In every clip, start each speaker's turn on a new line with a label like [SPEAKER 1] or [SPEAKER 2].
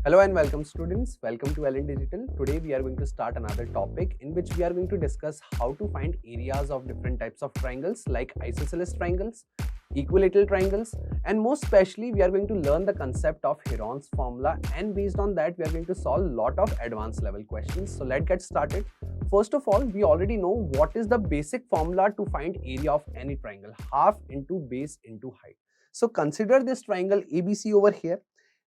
[SPEAKER 1] Hello and welcome students. Welcome to LN Digital. Today we are going to start another topic in which we are going to discuss how to find areas of different types of triangles like isosceles triangles, equilateral triangles, and most especially we are going to learn the concept of Heron's formula, and based on that we are going to solve a lot of advanced level questions. So let's get started. First of all, we already know what is the basic formula to find area of any triangle: half into base into height. So consider this triangle ABC over here.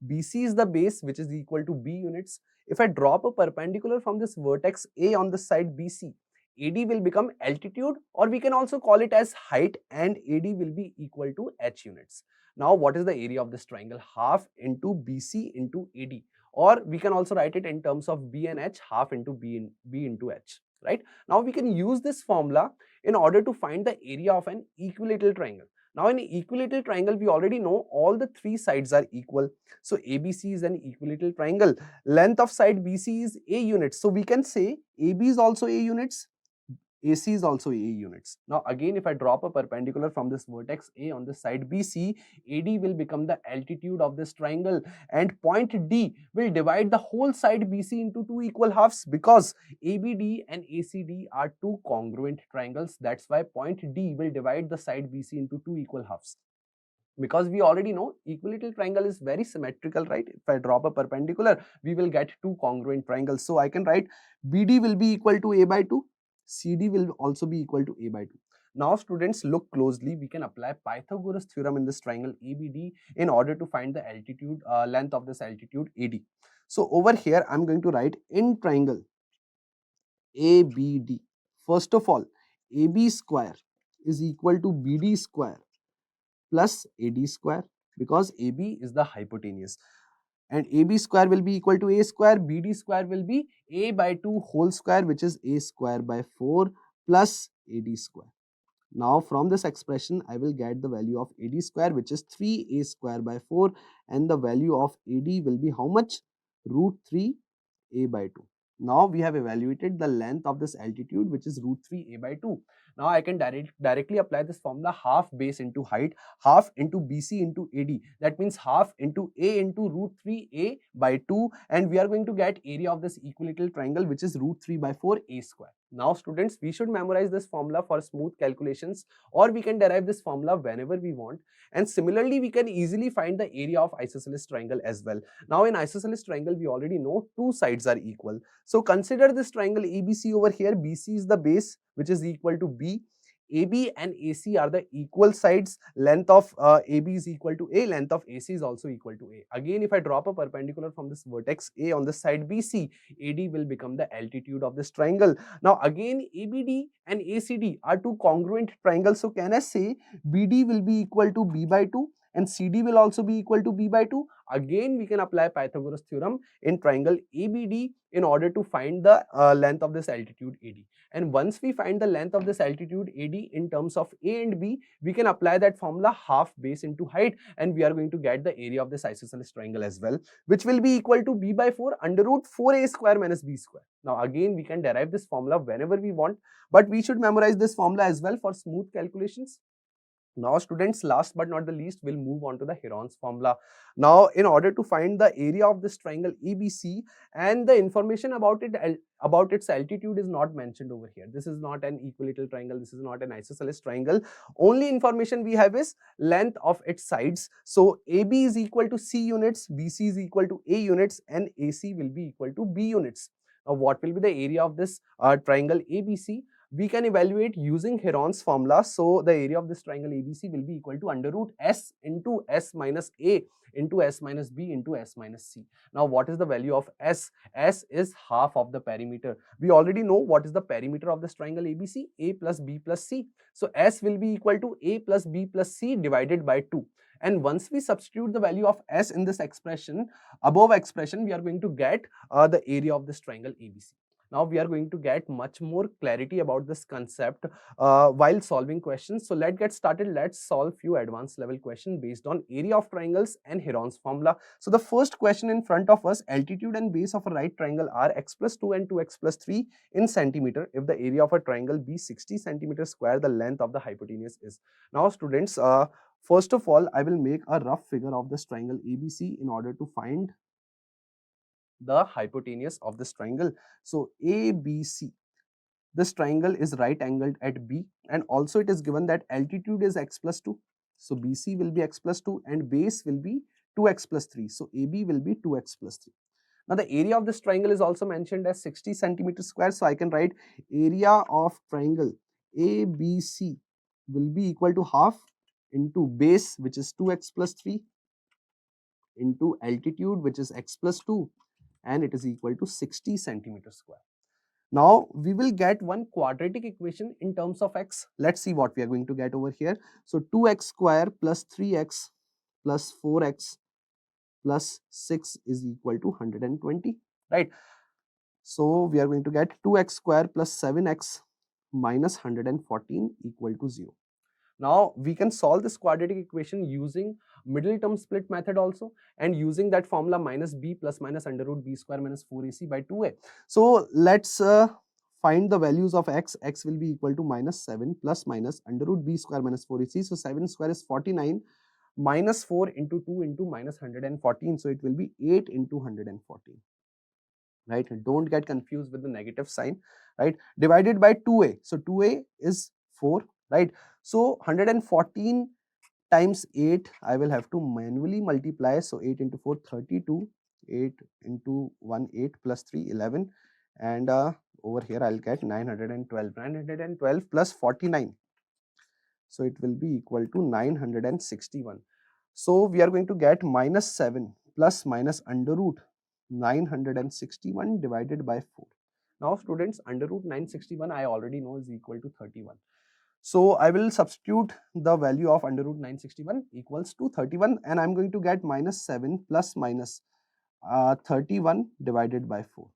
[SPEAKER 1] BC is the base, which is equal to B units. If I drop a perpendicular from this vertex A on the side BC, AD will become altitude, or we can also call it as height, and AD will be equal to H units. Now, what is the area of this triangle? Half into BC into AD, or we can also write it in terms of B and H, half into B into H, right? Now, we can use this formula in order to find the area of an equilateral triangle. Now, in an equilateral triangle, we already know all the three sides are equal. So ABC is an equilateral triangle. Length of side BC is A units. So we can say AB is also A units, AC is also A units. Now again, if I drop a perpendicular from this vertex A on the side BC, AD will become the altitude of this triangle, and point D will divide the whole side BC into two equal halves, because ABD and ACD are two congruent triangles. That's why point D will divide the side BC into two equal halves. Because we already know equilateral triangle is very symmetrical, right? If I drop a perpendicular, we will get two congruent triangles. So I can write BD will be equal to A by 2, CD will also be equal to A by 2. Now students, look closely. We can apply Pythagoras theorem in this triangle ABD in order to find the altitude, length of this altitude AD. So over here, I'm going to write in triangle ABD. First of all, AB square is equal to BD square plus AD square, because AB is the hypotenuse, and AB square will be equal to A square, BD square will be A by 2 whole square, which is A square by 4 plus AD square. Now from this expression, I will get the value of AD square, which is 3A square by 4, and the value of AD will be how much? Root 3 A by 2. Now we have evaluated the length of this altitude, which is root 3 A by 2. Now I can directly apply this formula: half base into height, half into BC into AD. That means half into A into root 3A by 2, and we are going to get area of this equilateral triangle, which is root 3 by 4 A square. Now students, we should memorize this formula for smooth calculations, or we can derive this formula whenever we want. And similarly, we can easily find the area of isosceles triangle as well. Now in isosceles triangle, we already know two sides are equal. So consider this triangle ABC over here. BC is the base, which is equal to B. AB and AC are the equal sides. Length of AB is equal to A, length of AC is also equal to A. Again, if I drop a perpendicular from this vertex A on the side BC, AD will become the altitude of this triangle. Now again, ABD and ACD are two congruent triangles. So can I say BD will be equal to B by 2 and CD will also be equal to B by 2? Again, we can apply Pythagoras theorem in triangle ABD in order to find the length of this altitude AD. And once we find the length of this altitude AD in terms of A and B, we can apply that formula half base into height, and we are going to get the area of this isosceles triangle as well, which will be equal to B by 4 under root 4A square minus B square. Now again, we can derive this formula whenever we want, but we should memorize this formula as well for smooth calculations. Now students, last but not the least, we'll move on to the Heron's formula. Now in order to find the area of this triangle ABC, and the information about its altitude is not mentioned over here. This is not an equilateral triangle, this is not an isosceles triangle. Only information we have is length of its sides. So AB is equal to C units, BC is equal to A units, and AC will be equal to B units. Now what will be the area of this triangle ABC? We can evaluate using Heron's formula. So the area of this triangle ABC will be equal to under root S into S minus A into S minus B into S minus C. Now what is the value of S? S is half of the perimeter. We already know what is the perimeter of this triangle ABC: A plus B plus C. So S will be equal to A plus B plus C divided by 2. And once we substitute the value of S in this expression, above expression, we are going to get the area of this triangle ABC. Now we are going to get much more clarity about this concept while solving questions. So let's get started. Let's solve few advanced level questions based on area of triangles and Heron's formula. So the first question in front of us: altitude and base of a right triangle are x plus 2 and 2x plus 3 in centimeter. If the area of a triangle be 60 centimeters square, the length of the hypotenuse is. Now students, first of all, I will make a rough figure of this triangle ABC in order to find the hypotenuse of this triangle. So ABC, this triangle is right angled at B, and also it is given that altitude is x plus 2. So BC will be x plus 2 and base will be 2x plus 3. So AB will be 2x plus 3. Now the area of this triangle is also mentioned as 60 centimeters square. So I can write area of triangle ABC will be equal to half into base, which is 2x plus 3, into altitude, which is x plus 2, and it is equal to 60 centimeters square. Now we will get one quadratic equation in terms of x. Let's see what we are going to get over here. So 2x square plus 3x plus 4x plus 6 is equal to 120, right? So we are going to get 2x square plus 7x minus 114 equal to 0. Now we can solve this quadratic equation using middle term split method also, and using that formula minus b plus minus under root b square minus 4ac by 2a. So let's find the values of x. X will be equal to minus 7 plus minus under root b square minus 4ac. So 7 square is 49, minus 4 into 2 into minus 114. So it will be 8 into 114. Right, don't get confused with the negative sign, right? Divided by 2a, so 2a is 4, right? So 114 times 8, I will have to manually multiply. So 8 into 4, 32, 8 into 1, 8 plus 3, 11, and over here I'll get 912 plus 49. So it will be equal to 961. So we are going to get minus 7 plus minus under root 961 divided by 4. Now students, under root 961 I already know is equal to 31. So I will substitute the value of under root 961 equals to 31, and I'm going to get minus 7 plus minus 31 divided by 4.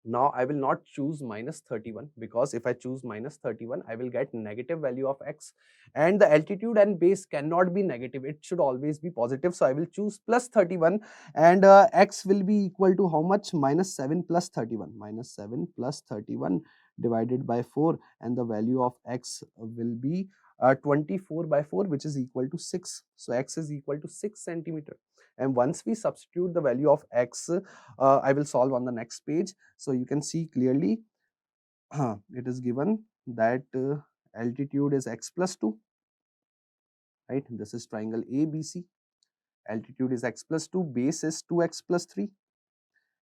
[SPEAKER 1] Now I will not choose minus 31, because if I choose minus 31, I will get negative value of x, and the altitude and base cannot be negative, it should always be positive. So I will choose plus 31, and x will be equal to how much? Minus 7 plus 31, minus 7 plus 31 divided by 4, and the value of x will be 24 by 4, which is equal to 6. So x is equal to 6 centimeter. And once we substitute the value of x, I will solve on the next page. So you can see clearly, it is given that altitude is x plus 2, right? This is triangle ABC. Altitude is x plus 2, base is 2x plus 3,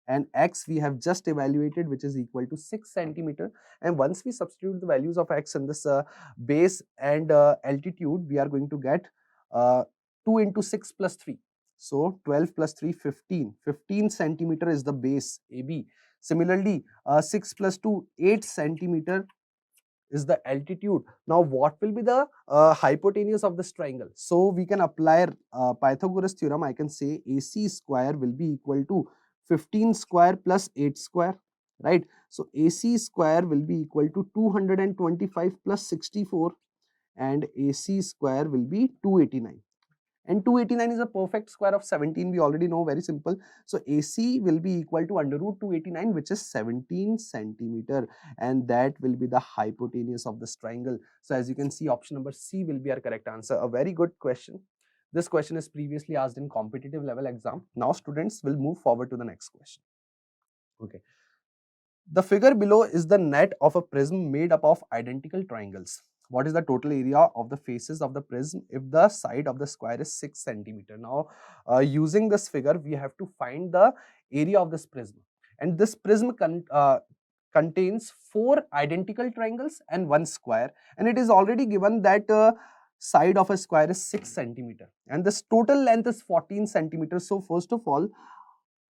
[SPEAKER 1] and x we have just evaluated, which is equal to 6 centimeter. And once we substitute the values of x in this base and altitude, we are going to get 2 into 6 plus 3. So 12 plus 3, 15. 15 centimeter is the base AB. Similarly, 6 plus 2, 8 centimeter is the altitude. Now what will be the hypotenuse of this triangle? So we can apply Pythagoras theorem. I can say AC square will be equal to 15 square plus 8 square, right? So AC square will be equal to 225 plus 64, and AC square will be 289. And 289 is a perfect square of 17. We already know, very simple. So AC will be equal to under root 289, which is 17 centimeter. And that will be the hypotenuse of this triangle. So as you can see, option number C will be our correct answer. A very good question. This question is previously asked in competitive level exam. Now students will move forward to the next question. Okay. The figure below is the net of a prism made up of identical triangles. What is the total area of the faces of the prism if the side of the square is 6 centimeter? Now, using this figure, we have to find the area of this prism. And this prism contains 4 identical triangles and 1 square. And it is already given that side of a square is 6 centimeter. And this total length is 14 centimeters. So, first of all,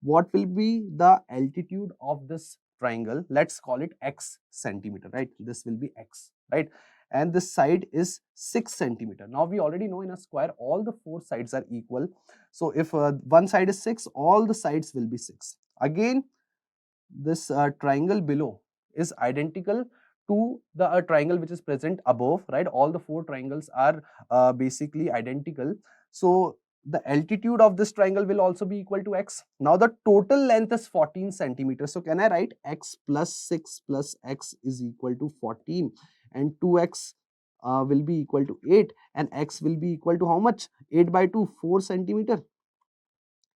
[SPEAKER 1] what will be the altitude of this triangle? Let's call it x centimeter, right? This will be x, right? And this side is 6 centimeter. Now we already know in a square all the 4 sides are equal. So if one side is 6, all the sides will be 6. Again, this triangle below is identical to the triangle which is present above, right? All the 4 triangles are basically identical. So the altitude of this triangle will also be equal to x. Now the total length is 14 centimeters. So can I write x plus 6 plus x is equal to 14, and 2x will be equal to 8, and x will be equal to how much? 8 by 2, 4 centimeter,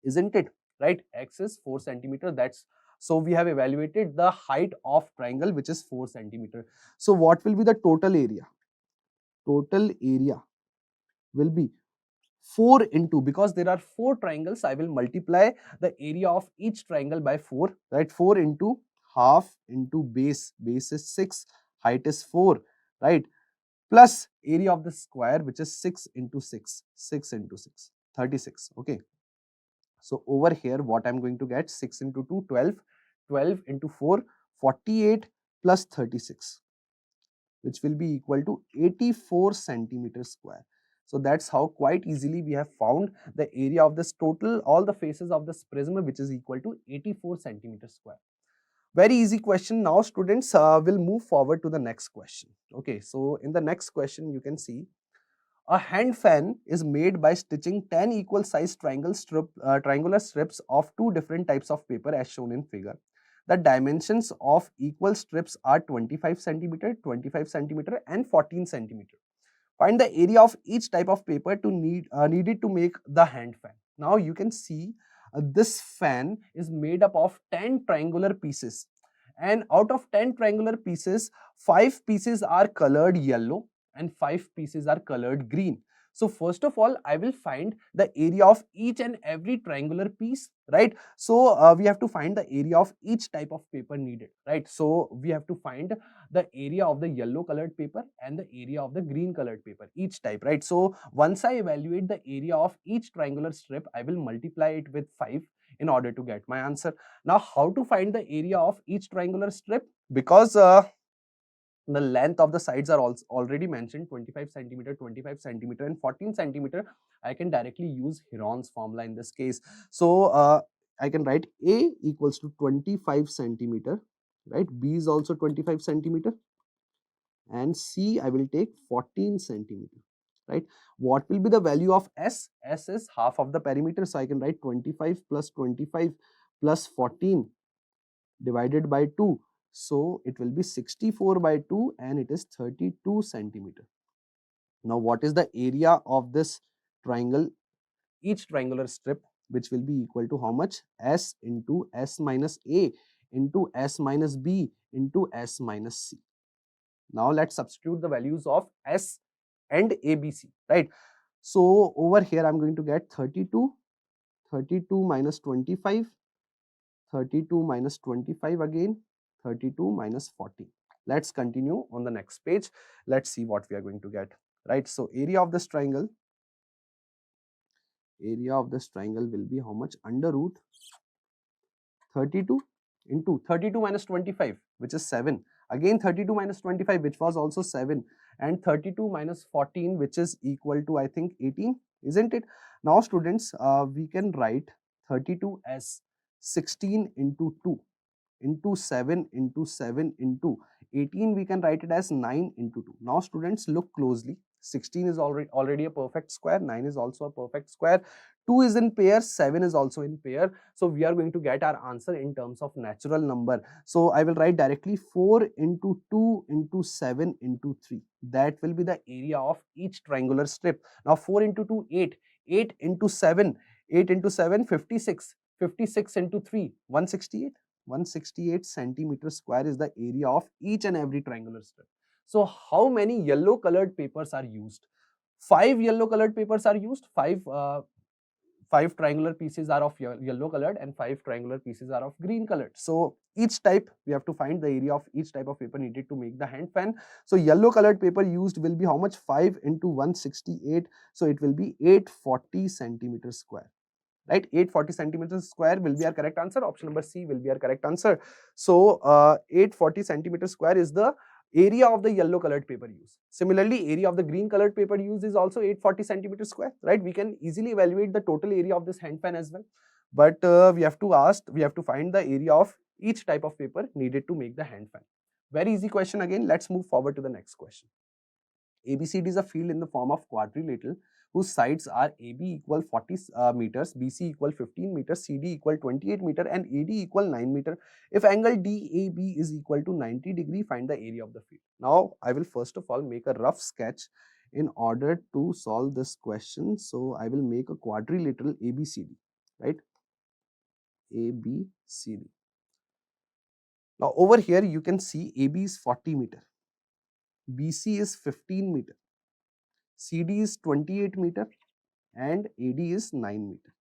[SPEAKER 1] isn't it? right? X is 4 centimeter. That's so we have evaluated the height of triangle, which is 4 centimeter. So what will be the total area? Total area will be 4 into, because there are 4 triangles, I will multiply the area of each triangle by 4, right? 4 into half into base. Base is 6, height is 4, right? Plus area of the square, which is 6 into 6. 6 into 6, 36. Okay. So over here, what I'm going to get? 6 into 2, 12. 12 into 4, 48 plus 36, which will be equal to 84 centimeters square. So that's how quite easily we have found the area of this total, all the faces of this prism, which is equal to 84 centimeters square. Very easy question. Now students, will move forward to the next question. Okay, so in the next question, you can see a hand fan is made by stitching 10 equal sized triangular strips of two different types of paper as shown in figure. The dimensions of equal strips are 25 centimeter, 25 centimeter and 14 centimeter. Find the area of each type of paper needed to make the hand fan. Now you can see this fan is made up of 10 triangular pieces, and out of 10 triangular pieces, 5 pieces are colored yellow and 5 pieces are colored green. So first of all, I will find the area of each and every triangular piece, right? So we have to find the area of each type of paper needed, right? So we have to find the area of the yellow colored paper and the area of the green colored paper, each type, right? So once I evaluate the area of each triangular strip, I will multiply it with 5 in order to get my answer. Now, how to find the area of each triangular strip? Because the length of the sides are also already mentioned, 25 centimeter, 25 centimeter and 14 centimeter. I can directly use Heron's formula in this case. So I can write A equals to 25 centimeter, right? B is also 25 centimeter and C I will take 14 centimeter, right? What will be the value of S? S is half of the perimeter, so I can write 25 plus 25 plus 14 divided by 2. So it will be 64 by 2 and it is 32 centimeter. Now what is the area of this triangle, each triangular strip, which will be equal to how much? S into S minus A into S minus B into S minus C. Now let's substitute the values of S and ABC, right? So over here I'm going to get 32, 32 minus 25, 32 minus 25 again, 32 minus 40. Let's continue on the next page. Let's see what we are going to get, right? So area of this triangle will be how much? Under root 32 into 32 minus 25, which is 7. Again 32 minus 25, which was also 7. And 32 minus 14, which is equal to, I think, 18, isn't it? Now students, we can write 32 as 16 into 2 into 7 into 7 into 18. We can write it as 9 into 2. Now students, look closely. 16 is already a perfect square, 9 is also a perfect square, 2 is in pair, 7 is also in pair. So we are going to get our answer in terms of natural number. So I will write directly 4 into 2 into 7 into 3. That will be the area of each triangular strip. Now 4 into 2, 8. 8 into 7, 8 into 7, 56. 56 into 3, 168. 168 centimeter square is the area of each and every triangular strip. So how many yellow colored papers are used? 5 yellow colored papers are used. 5 triangular pieces are of yellow colored and 5 triangular pieces are of green colored. So each type, we have to find the area of each type of paper needed to make the hand fan. So yellow colored paper used will be how much? 5 into 168. So it will be 840 centimeters square, right? 840 centimeters square will be our correct answer. Option number C will be our correct answer. So 840 centimeters square is the area of the yellow colored paper used. Similarly, area of the green colored paper used is also 840 centimeters square, right? We can easily evaluate the total area of this hand fan as well. But we have to find the area of each type of paper needed to make the hand fan. Very easy question again. Let's move forward to the next question. ABCD is a field in the form of quadrilateral whose sides are AB equal 40 meters, BC equal 15 meters, CD equal 28 meter and AD equal 9 meter. If angle DAB is equal to 90 degree, find the area of the field. Now, I will first of all make a rough sketch in order to solve this question. So, I will make a quadrilateral ABCD, right? ABCD. Now over here you can see AB is 40 meter, BC is 15 meter, CD is 28 meter and AD is 9 meter.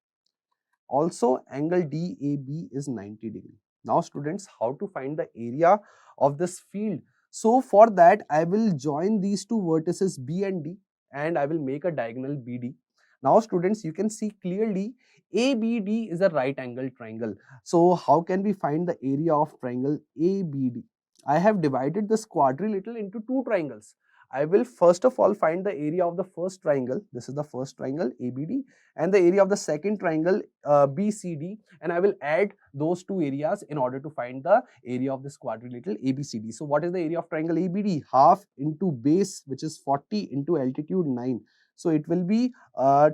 [SPEAKER 1] Also, angle DAB is 90 degree. Now students, how to find the area of this field? So for that, I will join these two vertices B and D and I will make a diagonal BD. Now students, you can see clearly ABD is a right angle triangle. So how can we find the area of triangle ABD? I have divided this quadrilateral into two triangles. I will first of all find the area of the first triangle. This is the first triangle ABD, and the area of the second triangle BCD, and I will add those two areas in order to find the area of this quadrilateral ABCD. So what is the area of triangle ABD? Half into base, which is 40, into altitude 9. So it will be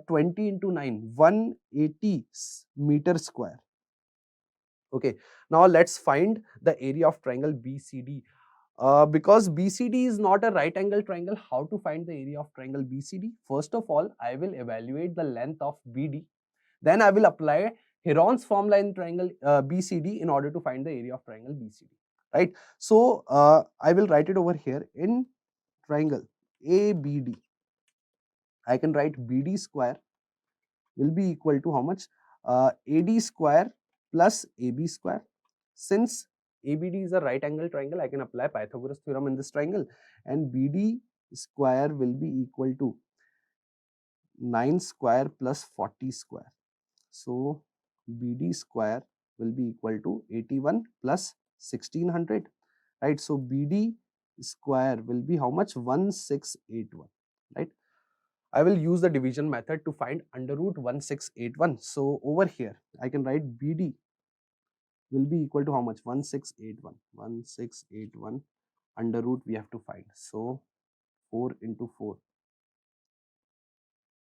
[SPEAKER 1] 20 into 9, 180 meter square. Okay, now let's find the area of triangle BCD. Because BCD is not a right angle triangle, how to find the area of triangle BCD? First of all, I will evaluate the length of BD. Then I will apply Heron's formula in triangle BCD in order to find the area of triangle BCD. Right. So I will write it over here in triangle ABD. I can write BD square will be equal to how much? AD square plus AB square. Since ABD is a right angle triangle, I can apply Pythagoras theorem in this triangle, and BD square will be equal to 9 square plus 40 square. So BD square will be equal to 81 plus 1600, right? So BD square will be how much? 1681, right? I will use the division method to find under root 1681. So over here, I can write BD will be equal to how much? 1681. 1681 under root we have to find. So 4 into 4,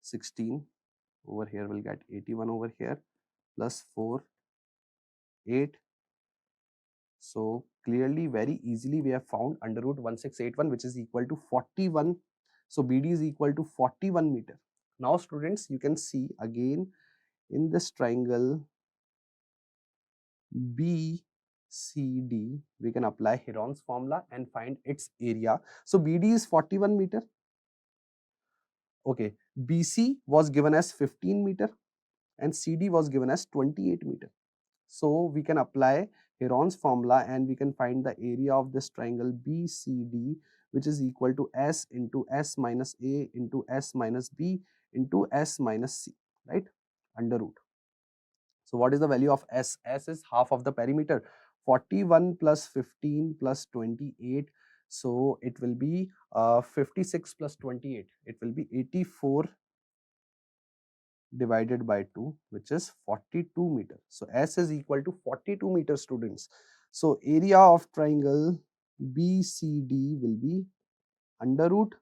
[SPEAKER 1] 16. Over here we'll get 81 over here plus 4, 8. So clearly, very easily, we have found under root 1681, which is equal to 41. So BD is equal to 41 meter. Now students, you can see again in this triangle BCD, we can apply Heron's formula and find its area. So BD is 41 meter. Okay, BC was given as 15 meter and CD was given as 28 meter. So we can apply Heron's formula and we can find the area of this triangle BCD, which is equal to S into S minus A into S minus B into S minus C, right? Under root. So what is the value of S? S is half of the perimeter. 41 plus 15 plus 28. So it will be 56 plus 28. It will be 84 divided by 2, which is 42 meter. So S is equal to 42 meter, students. So area of triangle BCD will be under root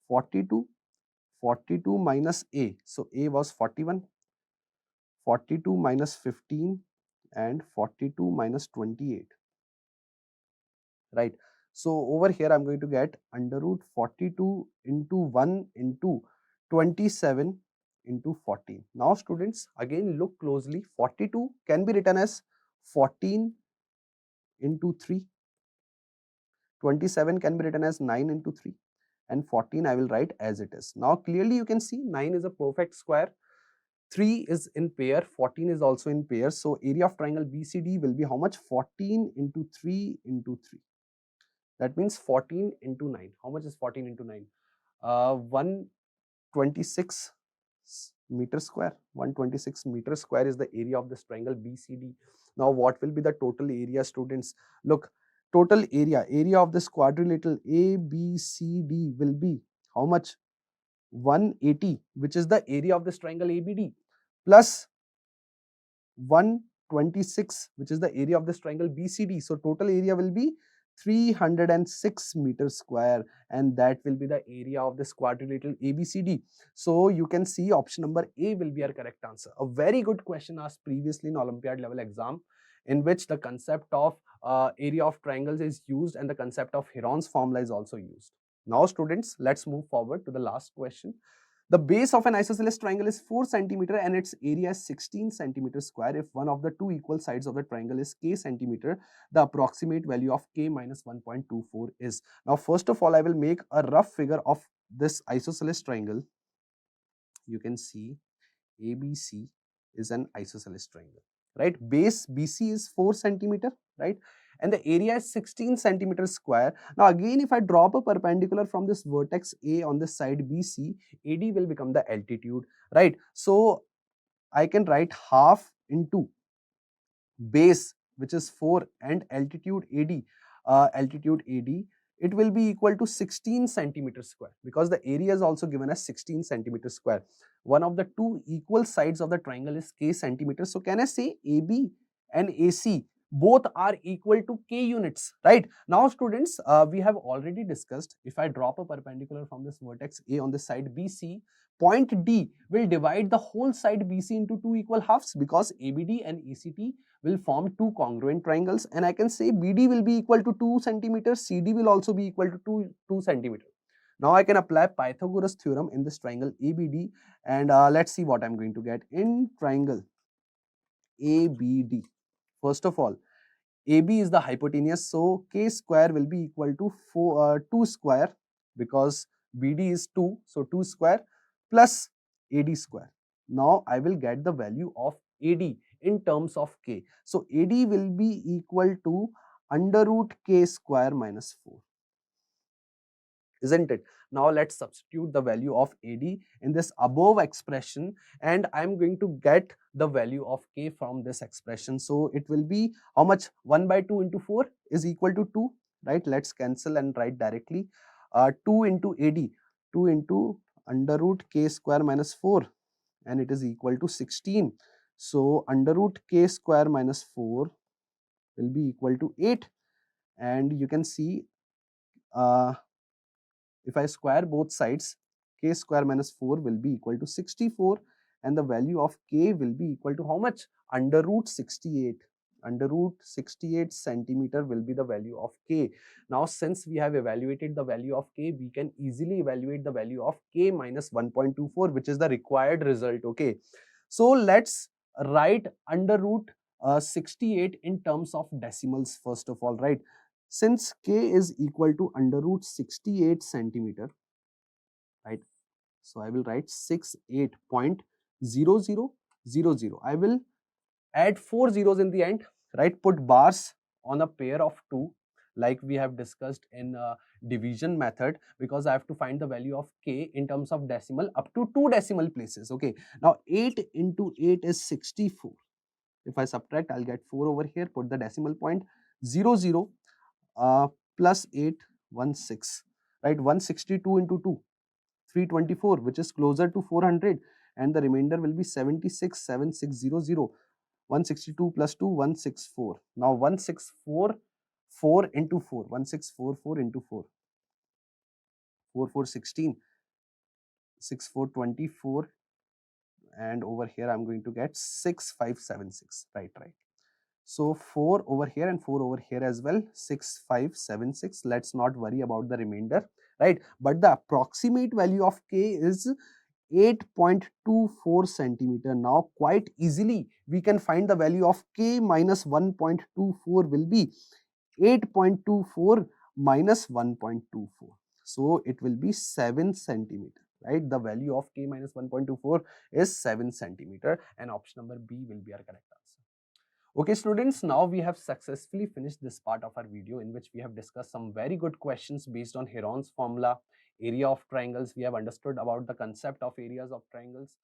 [SPEAKER 1] 42, 42 minus A. So A was 41, 42 minus 15 and 42 minus 28. Right. So over here I'm going to get under root 42 into 1 into 27 into 14. Now students, again look closely. 42 can be written as 14 into 3. 27 can be written as 9 into 3. And 14 I will write as it is. Now clearly you can see 9 is a perfect square. 3 is in pair, 14 is also in pair. So area of triangle BCD will be how much? 14 into 3 into 3. That means 14 into 9. How much is 14 into 9? 126 meter square. 126 meter square is the area of this triangle BCD. Now what will be the total area, students? Look, total area of this quadrilateral ABCD will be how much? 180, which is the area of this triangle ABD, plus 126, which is the area of this triangle BCD. So total area will be 306 meters square, and that will be the area of this quadrilateral ABCD. So you can see option number A will be our correct answer. A very good question asked previously in Olympiad level exam, in which the concept of area of triangles is used and the concept of Heron's formula is also used. Now students, let's move forward to the last question. The base of an isosceles triangle is 4 centimeter and its area is 16 centimeter square. If one of the two equal sides of the triangle is k centimeter, the approximate value of k minus 1.24 is. Now, first of all, I will make a rough figure of this isosceles triangle. You can see ABC is an isosceles triangle, right? Base BC is 4 centimeter, right? And the area is 16 centimeter square. Now again, if I drop a perpendicular from this vertex A on this side BC, AD will become the altitude, right? So I can write half into base, which is 4, and altitude AD, it will be equal to 16 centimeter square, because the area is also given as 16 centimeter square. One of the two equal sides of the triangle is k centimeters. So can I say AB and AC both are equal to k units, right? Now students, we have already discussed, if I drop a perpendicular from this vertex A on this side BC, point D will divide the whole side BC into two equal halves, because ABD and ACT will form two congruent triangles, and I can say BD will be equal to 2 centimeters, CD will also be equal to 2 centimeters. Now I can apply Pythagoras theorem in this triangle ABD, and let's see what I'm going to get in triangle ABD. First of all, AB is the hypotenuse, so k square will be equal to 2 square, because BD is 2, so 2 square plus AD square. Now I will get the value of AD in terms of k. So AD will be equal to under root k square minus 4. Isn't it? Now let's substitute the value of AD in this above expression, and I'm going to get the value of k from this expression. So it will be how much? 1 by 2 into 4 is equal to 2, right? Let's cancel and write directly. 2 into AD, 2 into under root k square minus 4, and it is equal to 16. So under root k square minus 4 will be equal to 8, and you can see if I square both sides, k square minus 4 will be equal to 64, and the value of k will be equal to how much? Under root 68. Under root 68 centimeter will be the value of k. Now, since we have evaluated the value of k, we can easily evaluate the value of k minus 1.24, which is the required result, okay? So, let's write under root 68 in terms of decimals first of all, right? Since k is equal to under root 68 centimeter, right? So I will write 68.0000. I will add 4 zeros in the end, right? Put bars on a pair of 2, like we have discussed in division method, because I have to find the value of k in terms of decimal up to 2 decimal places, okay? Now 8 into 8 is 64. If I subtract, I'll get 4 over here, put the decimal point, 00, plus 8, 16, right? 162 into 2, 324, which is closer to 400, and the remainder will be 76, 7600. 162 plus 2, 164. Now 164, 4 into 4, 1644 into 4, 4, 4, 16, 6, 4, 24, and over here I'm going to get 6576, right? So 4 over here and 4 over here as well, 6576. Let's not worry about the remainder, right? But the approximate value of k is 8.24 centimeter. Now quite easily we can find the value of k minus 1.24 will be 8.24 minus 1.24. So it will be 7 centimeter, right? The value of k minus 1.24 is 7 centimeter, and option number B will be our correct answer. Okay students, now we have successfully finished this part of our video, in which we have discussed some very good questions based on Heron's formula, area of triangles. We have understood about the concept of areas of triangles.